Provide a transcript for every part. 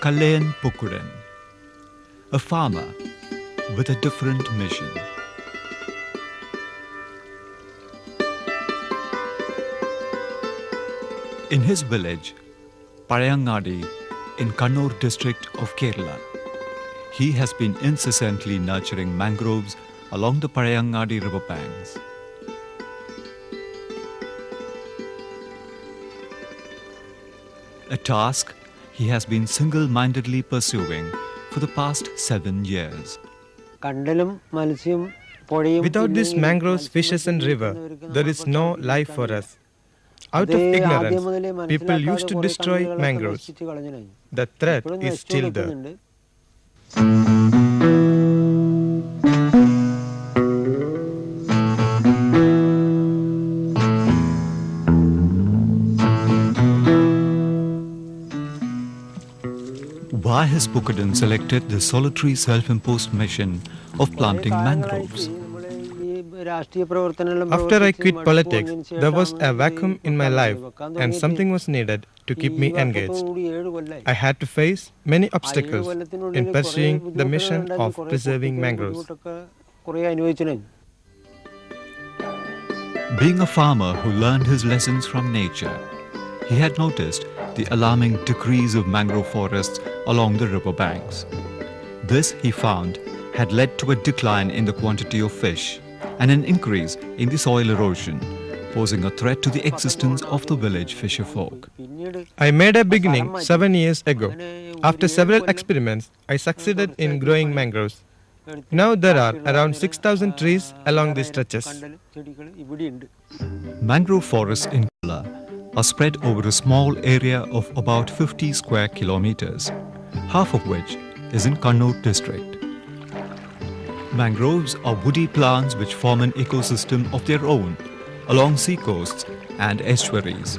Kallayam Pukkudam, a farmer with a different mission. In his village, Parayangadi, in Kannur district of Kerala, he has been incessantly nurturing mangroves along the Parayangadi river banks. A task he has been single-mindedly pursuing for the past 7 years. Without these mangroves, fishes and river, there is no life for us. Out of ignorance, people used to destroy mangroves. The threat is still there. Why has Pukkudam selected the solitary self-imposed mission of planting mangroves? After I quit politics, there was a vacuum in my life and something was needed to keep me engaged. I had to face many obstacles in pursuing the mission of preserving mangroves. Being a farmer who learned his lessons from nature, he had noticed the alarming decrease of mangrove forests along the river banks. This, he found, had led to a decline in the quantity of fish and an increase in the soil erosion, posing a threat to the existence of the village fisher folk. I made a beginning 7 years ago. After several experiments, I succeeded in growing mangroves. Now there are around 6,000 trees along these stretches. Mangrove forests in Kerala are spread over a small area of about 50 square kilometers, half of which is in Kannur district. Mangroves are woody plants which form an ecosystem of their own along seacoasts and estuaries.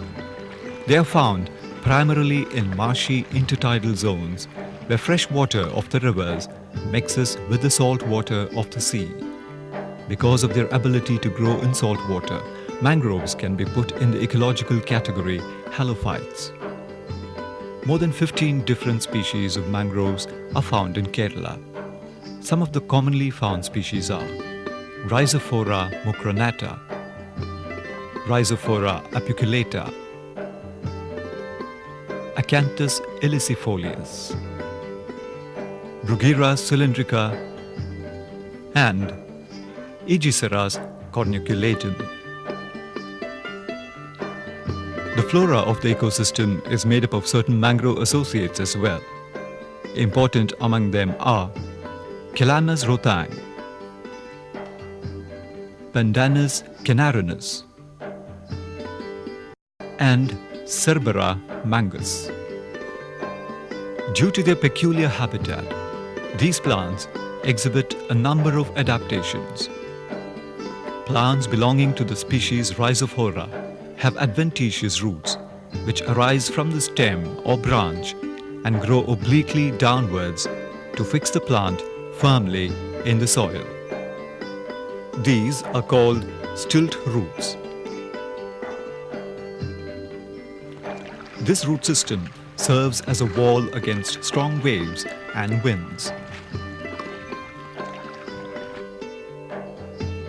They are found primarily in marshy intertidal zones where fresh water of the rivers mixes with the salt water of the sea. Because of their ability to grow in salt water, mangroves can be put in the ecological category halophytes. More than 15 different species of mangroves are found in Kerala. Some of the commonly found species are Rhizophora mucronata, Rhizophora apiculata, Acanthus ilisifolius, Bruguera cylindrica, and Aegiceras corniculatum. The flora of the ecosystem is made up of certain mangrove associates as well. Important among them are Calamus rotang, Pandanus canarinus, and Cerbera mangus. Due to their peculiar habitat, these plants exhibit a number of adaptations. Plants belonging to the species Rhizophora have adventitious roots which arise from the stem or branch and grow obliquely downwards to fix the plant firmly in the soil. These are called stilt roots. This root system serves as a wall against strong waves and winds.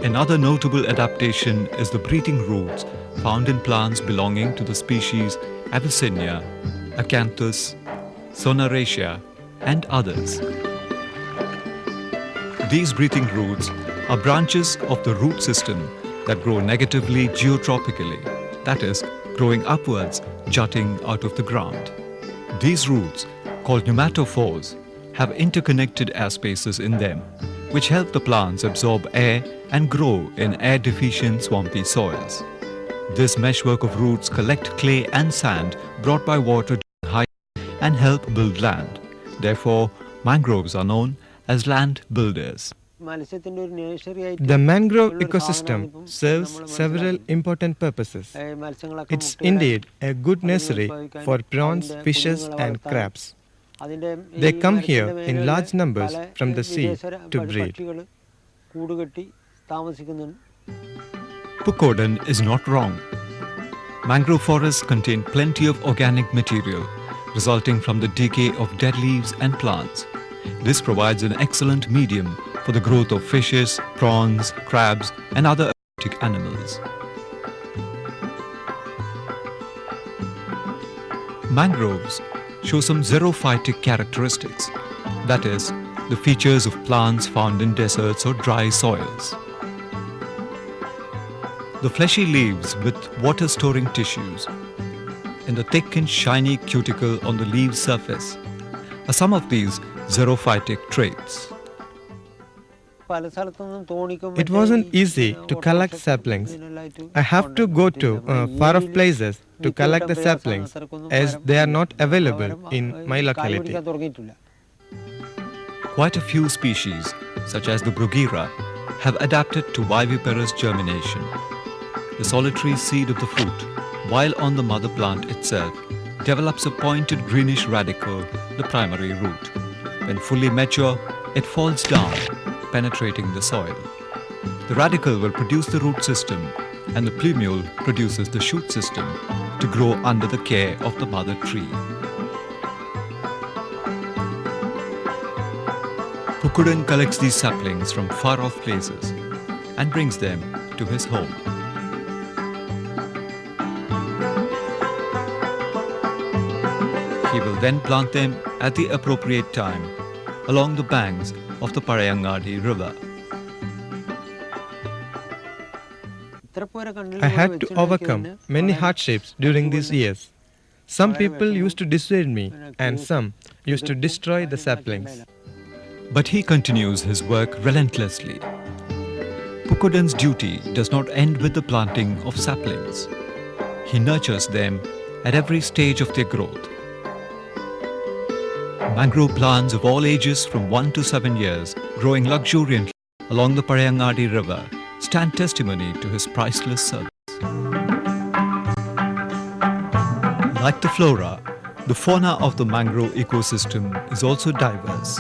Another notable adaptation is the breathing roots found in plants belonging to the species Avicennia, Acanthus, Sonaracea, and others. These breathing roots are branches of the root system that grow negatively geotropically, that is, growing upwards, jutting out of the ground. These roots, called pneumatophores, have interconnected air spaces in them, which help the plants absorb air and grow in air-deficient swampy soils. This meshwork of roots collect clay and sand brought by water during high and help build land. Therefore, mangroves are known as land builders. The mangrove ecosystem serves several important purposes. It's indeed a good nursery for prawns, fishes and crabs. They come here in large numbers from the sea to breed. Pukkudam is not wrong. Mangrove forests contain plenty of organic material resulting from the decay of dead leaves and plants. This provides an excellent medium for the growth of fishes, prawns, crabs, and other aquatic animals. Mangroves show some xerophytic characteristics, that is, the features of plants found in deserts or dry soils. The fleshy leaves with water-storing tissues and the thick and shiny cuticle on the leaf surface are some of these xerophytic traits. It wasn't easy to collect saplings. I have to go to far-off places to collect the saplings as they are not available in my locality. Quite a few species, such as the Bruguera, have adapted to viviparous germination. The solitary seed of the fruit, while on the mother plant itself, develops a pointed greenish radicle, the primary root. When fully mature, it falls down, penetrating the soil. The radicle will produce the root system, and the plumule produces the shoot system to grow under the care of the mother tree. Pukkudam collects these saplings from far-off places and brings them to his home. He will then plant them at the appropriate time along the banks of the Parayangadi river. I had to overcome many hardships during these years. Some people used to dissuade me and some used to destroy the saplings. But he continues his work relentlessly. Pukkudam's duty does not end with the planting of saplings. He nurtures them at every stage of their growth. Mangrove plants of all ages from 1 to 7 years, growing luxuriantly along the Parayangadi river, stand testimony to his priceless service. Like the flora, the fauna of the mangrove ecosystem is also diverse.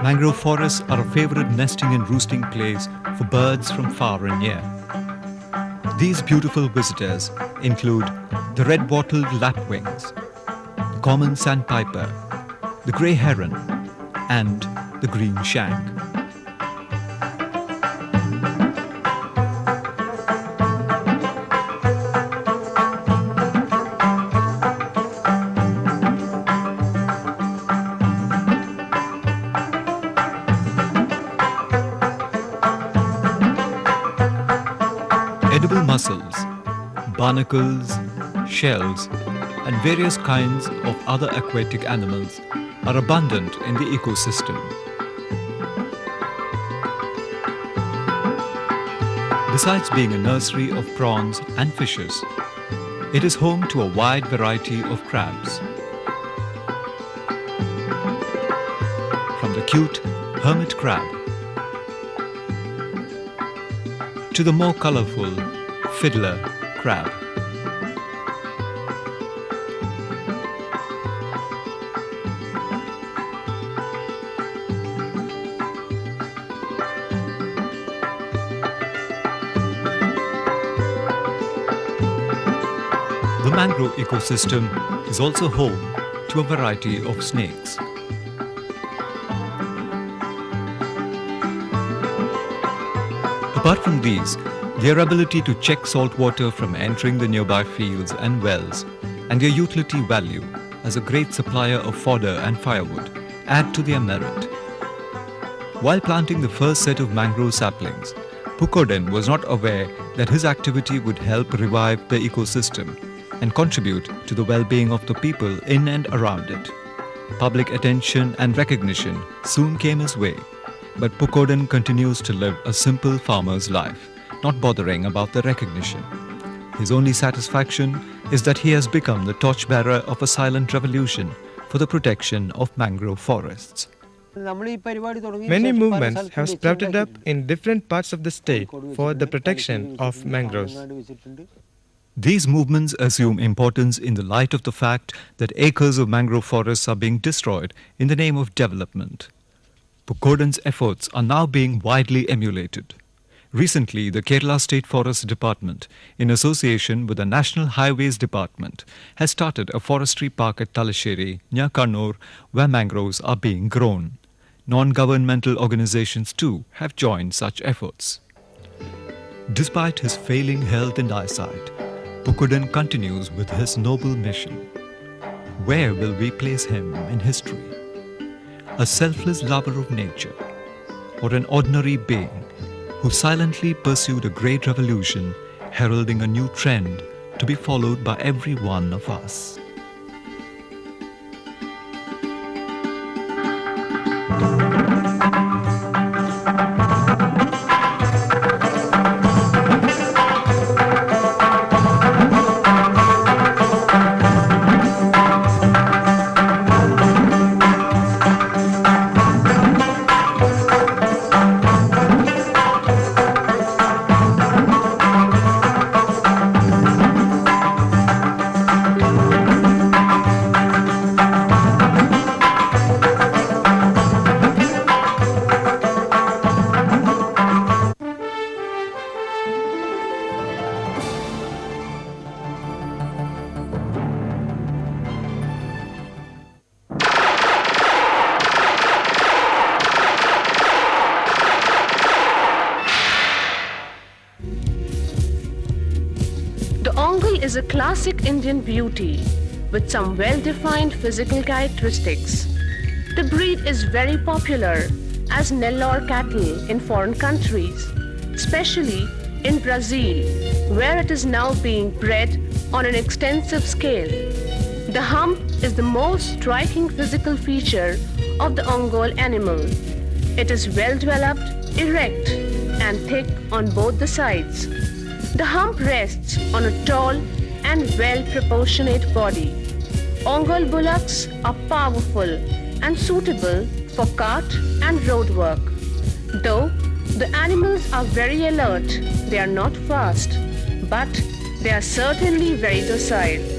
Mangrove forests are a favorite nesting and roosting place for birds from far and near. These beautiful visitors include the red-wattled lapwings, the common sandpiper, the grey heron, and the green shank. Edible mussels, barnacles, shells, and various kinds of other aquatic animals are abundant in the ecosystem. Besides being a nursery of prawns and fishes, it is home to a wide variety of crabs. From the cute hermit crab to the more colorful fiddler crab. The mangrove ecosystem is also home to a variety of snakes. Apart from these, their ability to check salt water from entering the nearby fields and wells and their utility value as a great supplier of fodder and firewood add to their merit. While planting the first set of mangrove saplings, Pukkudam was not aware that his activity would help revive the ecosystem and contribute to the well-being of the people in and around it. Public attention and recognition soon came his way, but Pukkudam continues to live a simple farmer's life, not bothering about the recognition. His only satisfaction is that he has become the torchbearer of a silent revolution for the protection of mangrove forests. Many movements have sprouted up in different parts of the state for the protection of mangroves. These movements assume importance in the light of the fact that acres of mangrove forests are being destroyed in the name of development. Pukkudam's efforts are now being widely emulated. Recently, the Kerala State Forest Department, in association with the National Highways Department, has started a forestry park at Talasheri, near Kannur, where mangroves are being grown. Non-governmental organizations too have joined such efforts. Despite his failing health and eyesight, Pukkudam continues with his noble mission. Where will we place him in history? A selfless lover of nature, or an ordinary being who silently pursued a great revolution, heralding a new trend to be followed by every one of us? The Ongol is a classic Indian beauty with some well-defined physical characteristics. The breed is very popular as Nellore cattle in foreign countries, especially in Brazil, where it is now being bred on an extensive scale. The hump is the most striking physical feature of the Ongol animal. It is well-developed, erect, and thick on both the sides. The hump rests on a tall and well-proportionate body. Ongol bullocks are powerful and suitable for cart and road work. Though the animals are very alert, they are not fast, but they are certainly very docile.